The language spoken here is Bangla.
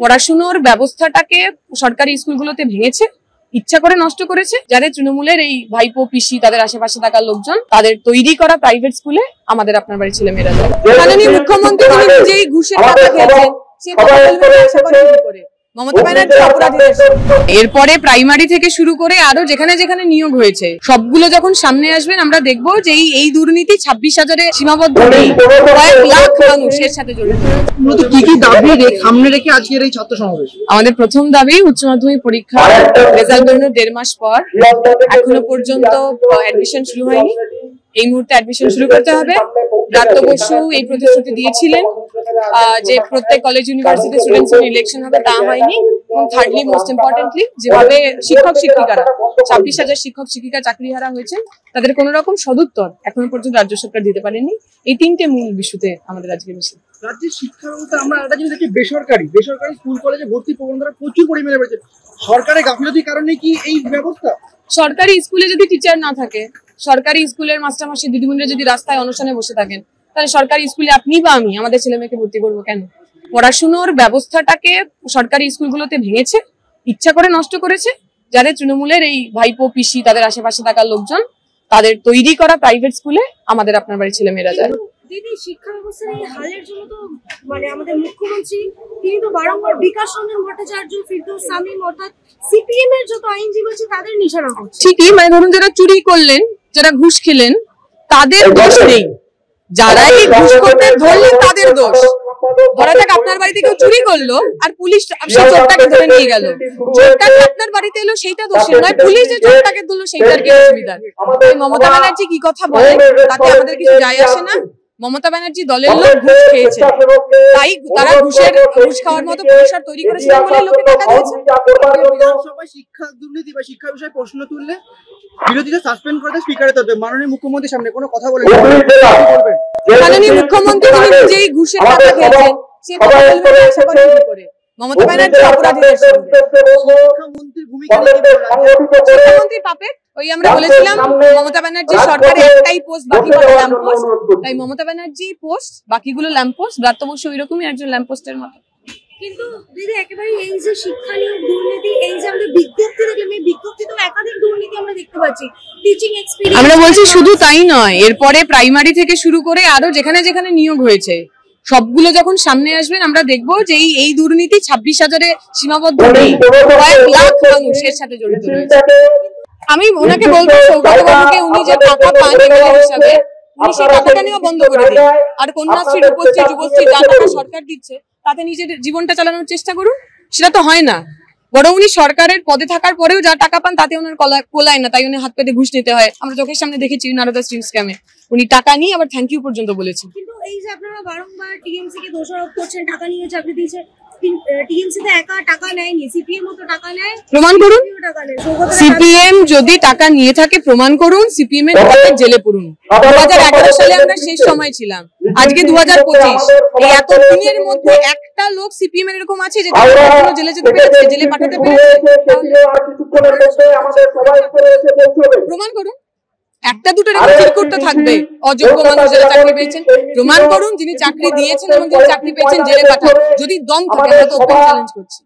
পড়াশোনার ব্যবস্থাটাকে সরকারি স্কুলগুলোতে ভেঙেছে, ইচ্ছা করে নষ্ট করেছে। যাদের তৃণমূলের এই ভাইপো পিসি তাদের আশেপাশে থাকা লোকজন তাদের তৈরি করা প্রাইভেট স্কুলে আমাদের আপনার বাড়ির ছেলে মেয়েরা যায়। মাননীয় মুখ্যমন্ত্রী তিনি নিজেই ঘুষের টাকা খেয়েছেন, সে কথা বলবেন আশা করেন কি করে? মমতা ব্যানার্জি অপরাধীদের এরপরে প্রাইমারি থেকে শুরু করে আরো যেখানে যেখানে নিয়োগ হয়েছে সবগুলো যখন সামনে আসবেন আমরা দেখবো যে এই দুর্নীতি 26,000-এ সীমাবদ্ধ নেই, কয়েক লাখ মানুষ এর সাথে জড়িত। মূলত কি কি দাবি সামনে রেখে আজকের এই ছাত্র সমাবেশ? আমাদের প্রথম দাবি উচ্চ মাধ্যমিক পরীক্ষা রেজাল্ট বেরোনোর 1.5 মাস পর এখনো পর্যন্ত অ্যাডমিশন শুরু হয়নি, এই মুহূর্তে অ্যাডমিশন শুরু করতে হবে। ব্রাত্য বসু এই প্রতিশ্রুতি দিয়েছিলেন যে প্রত্যেক কলেজ ইউনিভার্সিটি স্টুডেন্টস ইলেকশন হবে, তা হয়নি। এবং থার্ডলি মোস্ট ইম্পর্টেন্টলি যেভাবে শিক্ষক শিক্ষিকারা 26,000 শিক্ষক শিক্ষিকা চাকরিহারা হয়েছেন তাদের কোন রকম সদুত্তর এখনো পর্যন্ত রাজ্য সরকার দিতে পারেনি। এই তিনটে মূল বিষয়তে আমাদের আজকে বেশি রাজ্যের শিক্ষা ব্যবস্থা আমরা একটা জিনিস দেখি, বেসরকারি স্কুল কলেজে ভর্তি প্রবণতা প্রচুর পরিমাণে বেড়েছে। সরকারের গাফিলতির কারণে কি এই ব্যবস্থা? সরকারি স্কুলে যদি টিচার না থাকে, সরকারি স্কুলের মাস্টারমশাই দিদিমণিরা যদি রাস্তায় অনশনে বসে থাকেন, তাহলে সরকারি স্কুলে আপনি বা আমি আমাদের ছেলে মেয়েকে ভর্তি করবো কেন? পড়াশোনার ব্যবস্থাটাকে সরকারি স্কুলগুলোতে ভেঙেছে, ইচ্ছা করে নষ্ট করেছে। যাদের তৃণমূলের এই ভাইপো পিসি তাদের আশেপাশে থাকা লোকজন তাদের তৈরি করা প্রাইভেট স্কুলে আমাদের আপনার বাড়ির ছেলে মেয়েরা যায়। দিদি, শিক্ষা ব্যবস্থার এই হালের জন্য তো আমাদের মুখ্যমন্ত্রী তিনি তো বারংবার বিকাশ রঞ্জন ভট্টাচার্য, ফিরদৌস শামীম অর্থাৎ সিপিএম এর যত আইনজীবী আছে তাদের নিশানা করছে। ঠিকই, ধরুন যারা চুরি করলেন, যারা ঘুষ খেলেন তাদের দোষ নেই, যারা এই ঘুষ করতে ধরলেন তাদের দোষ। ধরা যাক আপনার বাড়িতে কেউ চুরি করলো আর পুলিশ সেই চোরটাকে ধরে নিয়ে গেল, চোরটাকে আপনার বাড়িতে এলো সেইটা দোষের নয়, পুলিশ যে চোরটাকে ধরলো সেইটার কি অসুবিধা? মমতা ব্যানার্জি কি কথা বলে তাতে আমাদের কিছু যায় আসে না। মমতা ব্যানার্জি দলের লোক ঘুষ খেয়েছে, তাই তারা ঘুষ খাওয়ার মতো পরিসর তৈরি করেছিলেন বলে লোকে টাকা দিয়েছে। বিধানসভায় শিক্ষা দুর্নীতি বা শিক্ষা বিষয়ে প্রশ্ন তুললে বিরোধীরা সাসপেন্ড করে স্পিকারের তরফে মাননীয় মুখ্যমন্ত্রীর সামনে কোনো কথা বলেন? মাননীয় মুখ্যমন্ত্রী তিনি নিজেই ঘুষের টাকা খেয়েছেন, সে কথা বলবেন আশা করেন কি করে? মমতা ব্যানার্জি অপরাধীদের শিক্ষামন্ত্রীর ভূমিকা শিক্ষামন্ত্রী পাপেট। ওই আমরা বলেছিলাম মমতা ব্যানার্জি সরকারে একটাই পোস্ট, বাকি ল্যাম্প পোস্ট, তাই মমতা ব্যানার্জি পোস্ট, বাকিগুলো ল্যাম্প পোস্ট। ব্রাত্য বসু ওইরকমই একজন ল্যাম্প পোস্টের মতো। কিন্তু দিদি একেবারে এই যে শিক্ষা নিয়োগ দুর্নীতি, এই যে আমাদের বিজ্ঞপ্তি দেখলাম, এই বিজ্ঞপ্তি তো একাধিক দুর্নীতি আমরা দেখতে পাচ্ছি। টিচিং এক্সপেরিয়েন্স আমরা বলছি শুধু তাই নয়, এরপরে প্রাইমারি থেকে শুরু করে আরো যেখানে যেখানে নিয়োগ হয়েছে সবগুলো যখন সামনে আসবেন আমরা দেখবো যে এই দুর্নীতি 26,000-এ সীমাবদ্ধ নেই, কয়েক লাখ মানুষ এর সাথে জড়িত রয়েছে। আমি ওনাকে বলবো সৌগত বাবুকে, উনি যে টাকা পান এমএলএ হিসাবে, উনি সেই টাকাটা নেওয়া বন্ধ করে দিন। আর কন্যাশ্রী, রূপশ্রী, যুবশ্রী যা টাকা সরকার দিচ্ছে তাতে নিজের জীবনটা চালানোর চেষ্টা করুন। সেটা তো হয় না, বরং উনি সরকারের পদে থাকার পরেও যা টাকা পান তাতে ওনার কোলায় না, তাই উনি হাত পেতে ঘুষ নিতে হয়। আমরা চোখের সামনে দেখেছি নারদা স্ট্রিম স্ক্যামে উনি টাকা নিয়ে আবার থ্যাংক ইউ পর্যন্ত বলেছেন। কিন্তু এই যে আপনারা বারংবার টিএমসি কে দোষারোপ করছেন, টাকা নিয়ে চাকরি দিয়েছে, টিএমসি তো একা টাকা নেয়নি, সিপিএম ও তো টাকা নেয়, প্রমাণ করুন। সিপিএম যদি টাকা নিয়ে থাকে প্রমাণ করুন, সিপিএম এর জেলে পড়ুন। 2011 সালে আমরা শেষ সময় ছিলাম, আজকে 2025, এই এত দিনের মধ্যে একটা লোক সিপিএম এর এরকম আছে যে জেলে যেতে পেরেছে, জেলে পাঠাতে পেরেছে? প্রমাণ করুন। একটা দুটো রেকর্ড করতে থাকবে অযোগ্য মানুষ যারা চাকরি পেয়েছেন, প্রমাণ করুন যিনি চাকরি দিয়েছেন এবং যিনি চাকরি পেয়েছেন জেলে পাঠান। যদি দম থাকে আমরা তো ওপেন চ্যালেঞ্জ করছি।